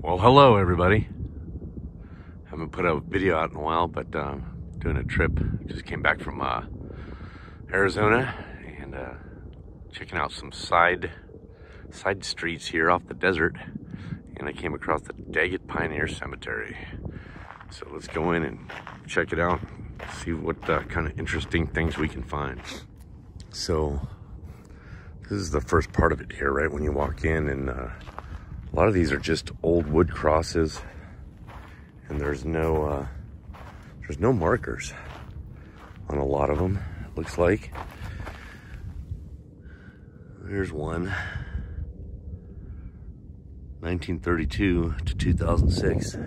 Well, hello everybody. Haven't put a video out in a while, but doing a trip. Just came back from Arizona and checking out some side streets here off the desert, and I came across the Daggett Pioneer Cemetery. So let's go in and check it out, see what kind of interesting things we can find. So this is the first part of it here, right when you walk in, and a lot of these are just old wood crosses, and there's no markers on a lot of them, it looks like. Here's one, 1932 to 2006.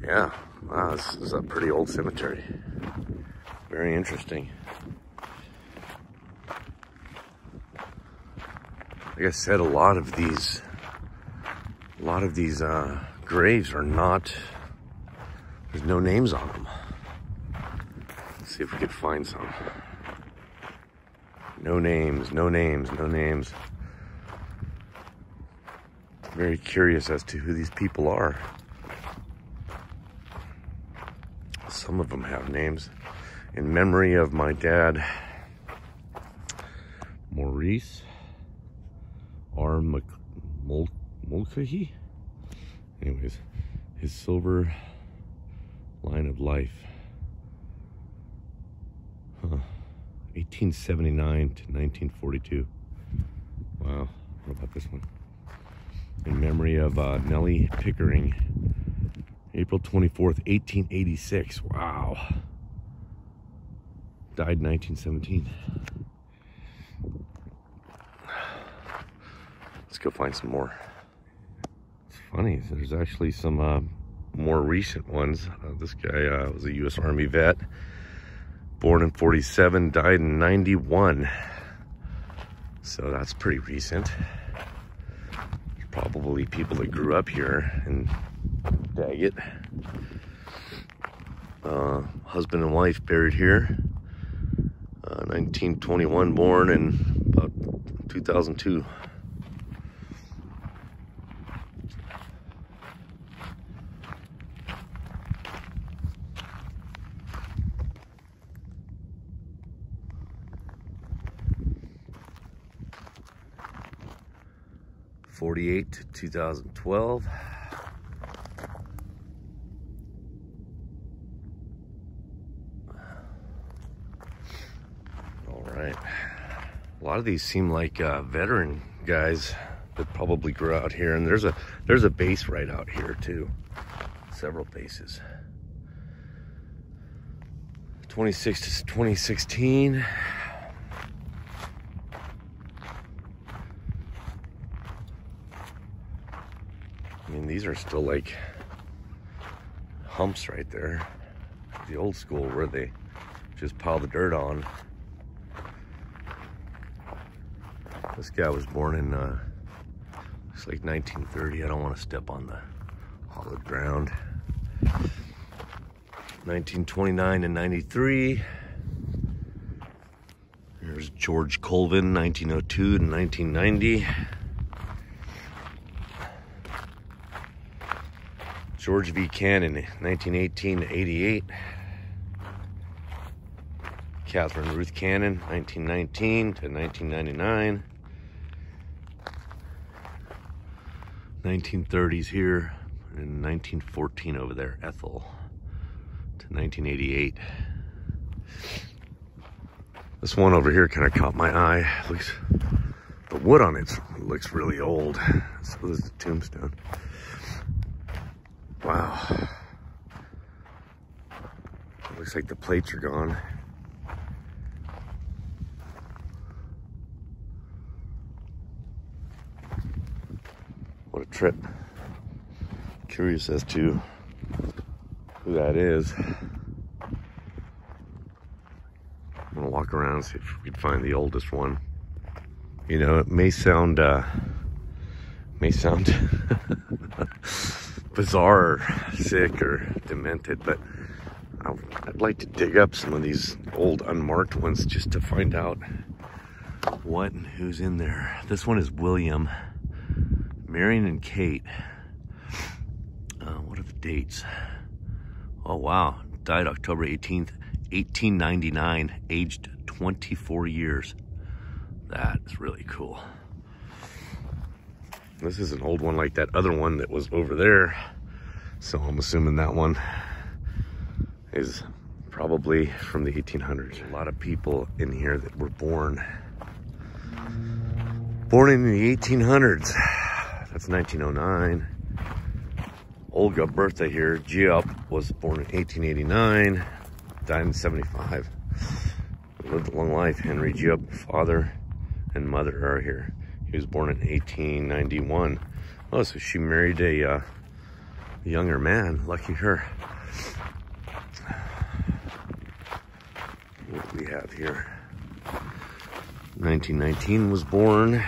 Yeah, wow, this is a pretty old cemetery. Very interesting. Like I said, a lot of these graves are not, there's no names on them. Let's see if we could find some. No names, no names, no names. Very curious as to who these people are. Some of them have names. In memory of my dad, Maurice R. Mulcahy. Anyways, his silver line of life. 1879 to 1942. Wow, what about this one? In memory of Nellie Pickering, April 24th, 1886. Wow. Died in 1917. Let's go find some more. It's funny, there's actually some more recent ones. This guy was a U.S. Army vet, born in 47, died in 91. So that's pretty recent. Probably people that grew up here in Daggett. Husband and wife buried here. 1921 born, and about 2002. '48 to 2012. All right. A lot of these seem like veteran guys that probably grew out here, and there's a base right out here too. Several bases. 26 to 2016. I mean, these are still like humps right there. The old school where they just pile the dirt on. This guy was born in, looks like 1930. I don't want to step on the hollowed ground. 1929 and 93. There's George Colvin, 1902 to 1990. George V. Cannon, 1918 to 88. Catherine Ruth Cannon, 1919 to 1999. 1930s here, and 1914 over there, Ethel, to 1988. This one over here kind of caught my eye. The wood on it looks really old. So does the tombstone. Wow. Looks like the plates are gone. What a trip. Curious as to who that is. I'm gonna walk around and see if we can find the oldest one. You know, it may sound bizarre or sick or demented, but I'd like to dig up some of these old unmarked ones just to find out what and who's in there. This one is William Marion and Kate. What are the dates? Oh, wow. Died October 18th, 1899, aged 24 years. That's really cool. This is an old one like that other one that was over there. So I'm assuming that one is probably from the 1800s. A lot of people in here that were born in the 1800s. That's 1909. Olga Bertha here, Giup, was born in 1889, died in 75. Lived a long life. Henry Giup, father and mother are here. He was born in 1891. Oh, so she married a younger man. Lucky her. What do we have here? 1919 was born.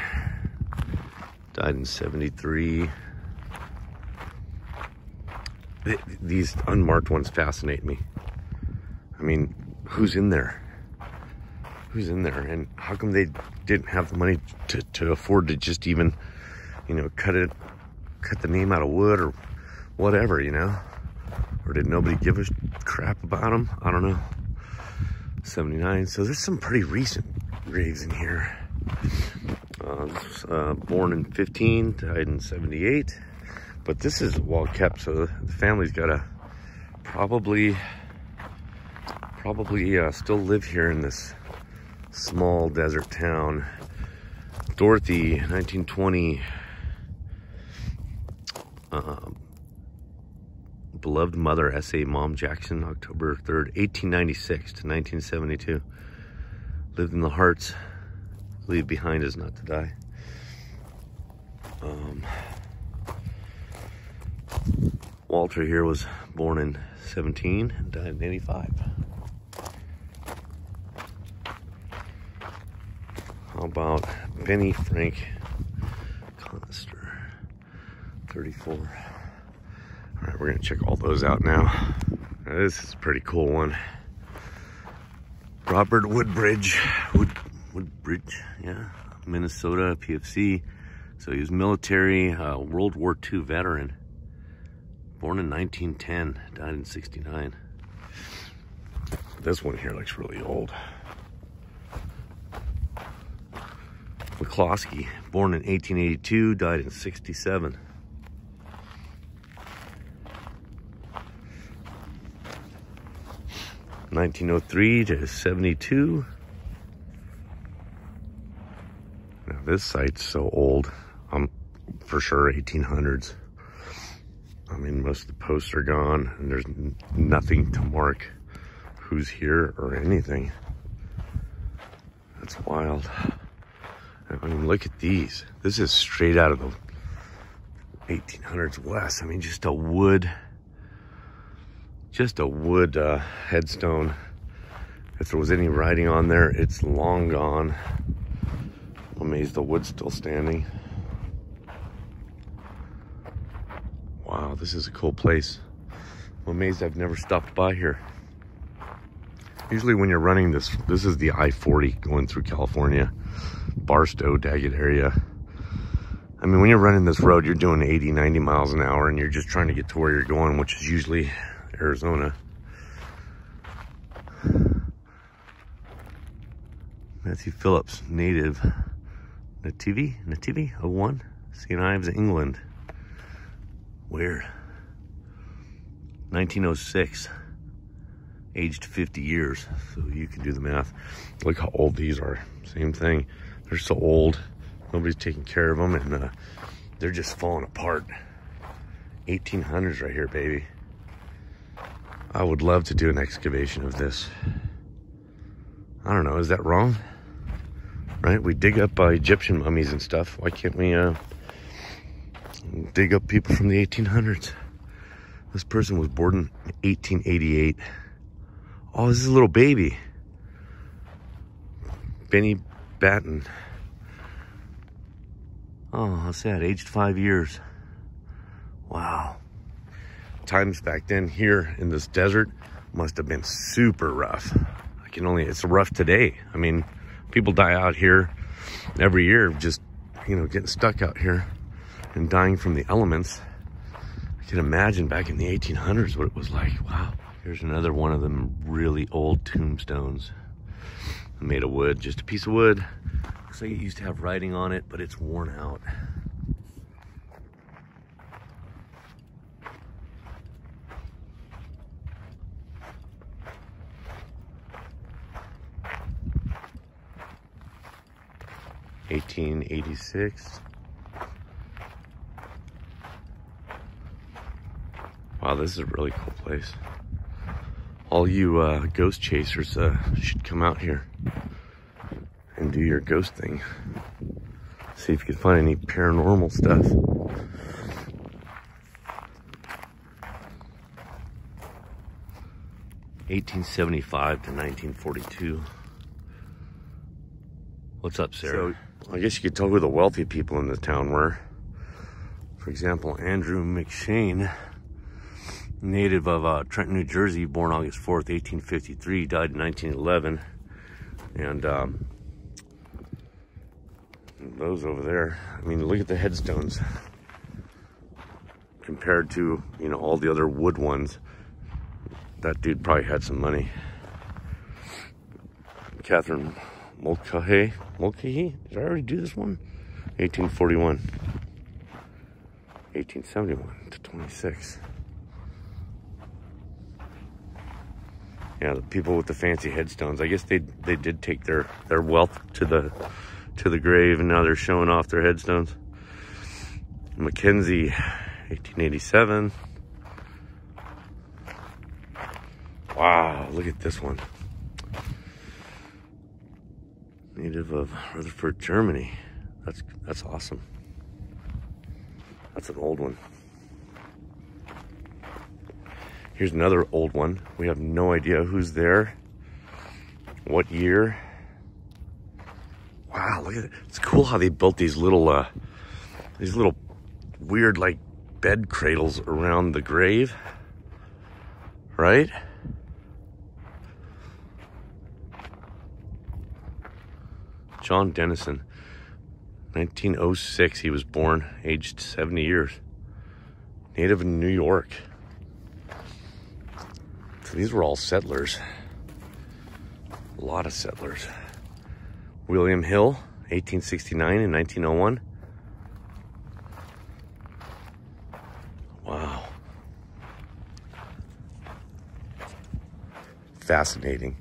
Died in 73. These unmarked ones fascinate me. I mean, who's in there? Who's in there? And how come they didn't have the money to afford to just even, you know, cut the name out of wood or whatever, you know? Or did nobody give a crap about them? I don't know. 79. So there's some pretty recent graves in here. Born in 15, died in 78. But this is well kept, so the family's gotta probably still live here in this small desert town. Dorothy, 1920. Beloved mother, S.A. Mom Jackson, October 3rd, 1896 to 1972. Lived in the hearts. Leave behind is not to die. Walter here was born in 17 and died in 85. How about Benny Frank Conister, 34. All right, we're gonna check all those out now. This is a pretty cool one. Robert Woodbridge, Woodbridge, yeah, Minnesota, PFC. So he was military, World War II veteran. Born in 1910, died in 69. This one here looks really old. McCloskey, born in 1882, died in 67. (1903 to 72). Now this site's so old. I'm for sure 1800s. I mean, most of the posts are gone, and there's nothing to mark who's here or anything. That's wild. I mean, look at these. This is straight out of the 1800s West. I mean, just a wood headstone. If there was any writing on there, it's long gone. I'm amazed the wood's still standing. Wow, this is a cool place. I'm amazed I've never stopped by here. Usually when you're running this is the I-40 going through California, Barstow, Daggett area. I mean, when you're running this road, you're doing 80, 90 miles an hour, and you're just trying to get to where you're going, which is usually Arizona. Matthew Phillips, native. Nativi, 01, St. Ives, England. Weird. 1906, aged 50 years, so you can do the math. Look how old these are. Same thing. They're so old. Nobody's taking care of them, and they're just falling apart. 1800s right here, baby. I would love to do an excavation of this. I don't know, is that wrong? Right? We dig up Egyptian mummies and stuff. Why can't we dig up people from the 1800s? This person was born in 1888. Oh, this is a little baby. Benny Batten. Oh, how sad. Aged 5 years. Wow. Times back then here in this desert must have been super rough. It's rough today. I mean, people die out here every year just, you know, getting stuck out here. and dying from the elements. I can imagine back in the 1800s what it was like. Wow. Here's another one of them really old tombstones made of wood, just a piece of wood. Looks like it used to have writing on it, but it's worn out. $1886. Wow, this is a really cool place. All you ghost chasers should come out here and do your ghost thing. See if you can find any paranormal stuff. (1875 to 1942). What's up, Sarah? So, I guess you could tell who the wealthy people in the town were. For example, Andrew McShane, native of Trenton, New Jersey, born August 4th, 1853, died in 1911. And those over there, I mean, look at the headstones compared to, you know, all the other wood ones. That dude probably had some money. Catherine Mulcahy? Did I already do this one? 1841. 1871 to 26. Yeah, the people with the fancy headstones. I guess they did take their wealth to the grave, and now they're showing off their headstones. Mackenzie, 1887. Wow, look at this one. Native of Rutherford, Germany. That's awesome. That's an old one. Here's another old one. We have no idea who's there, what year. Wow, look at it. It's cool how they built these little weird like bed cradles around the grave, right? John Dennison, 1906, he was born, aged 70 years. Native in New York. So these were all settlers. A lot of settlers. William Hill, 1869 and 1901. Wow. Fascinating.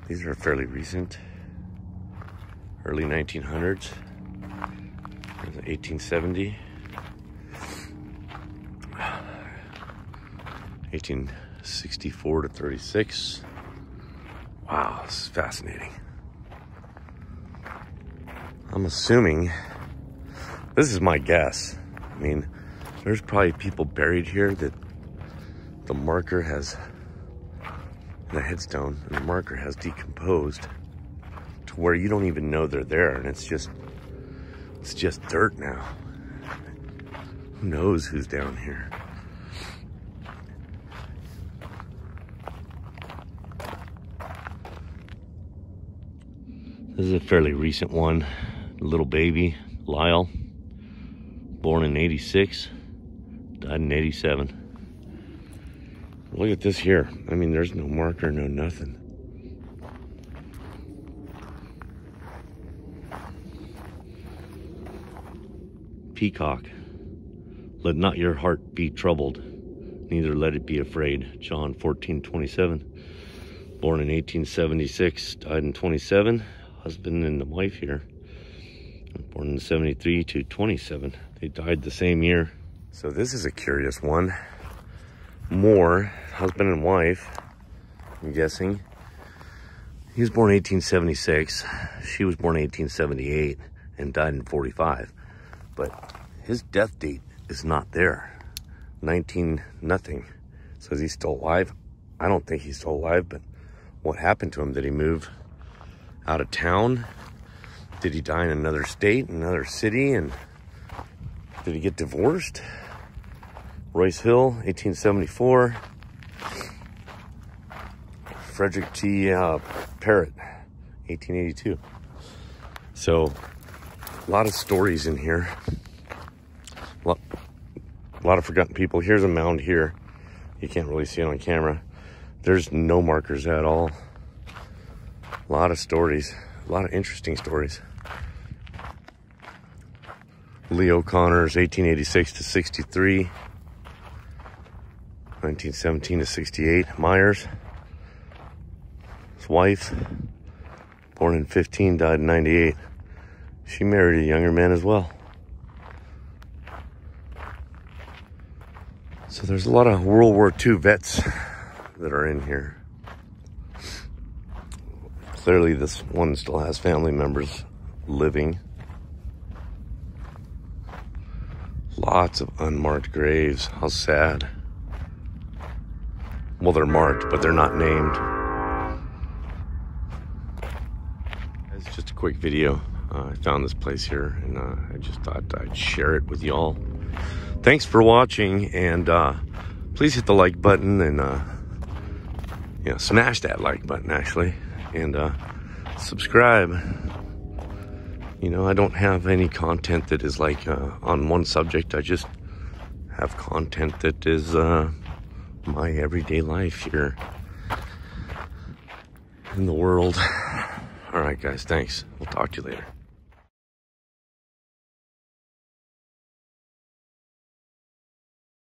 These are fairly recent. Early 1900s. 1870. 1864 to 36. Wow, this is fascinating. I'm assuming, this is my guess. I mean, there's probably people buried here that the marker has, the headstone, and the marker has decomposed to where you don't even know they're there, and it's just dirt now. Who knows who's down here? This is a fairly recent one. Little baby, Lyle, born in 86, died in 87. Look at this here. I mean, there's no marker, no nothing. Peacock, let not your heart be troubled, neither let it be afraid. John 14:27. Born in 1876, died in 27. Husband and the wife here. Born in 73 to 27. They died the same year. So this is a curious one. Moore, husband and wife, I'm guessing. He was born 1876. She was born 1878 and died in 45. But his death date is not there. 19 nothing. So is he still alive? I don't think he's still alive, but what happened to him? Did he move out of town? Did he die in another state, another city? And did he get divorced? Royce Hill, 1874. Frederick T. Parrott, 1882. So, a lot of stories in here. A lot of forgotten people. Here's a mound here. You can't really see it on camera. There's no markers at all. A lot of stories. A lot of interesting stories. Leo Connors, 1886 to 63. 1917 to 68. Myers. His wife, born in 15, died in 98. She married a younger man as well. So there's a lot of World War II vets that are in here. Clearly this one still has family members living. Lots of unmarked graves. How sad. Well, they're marked, but they're not named. It's just a quick video. I found this place here, and I just thought I'd share it with y'all. Thanks for watching, and please hit the like button and smash that like button actually, and subscribe. You know, I don't have any content that is like on one subject. I just have content that is my everyday life here in the world. All right, guys, thanks. We'll talk to you later.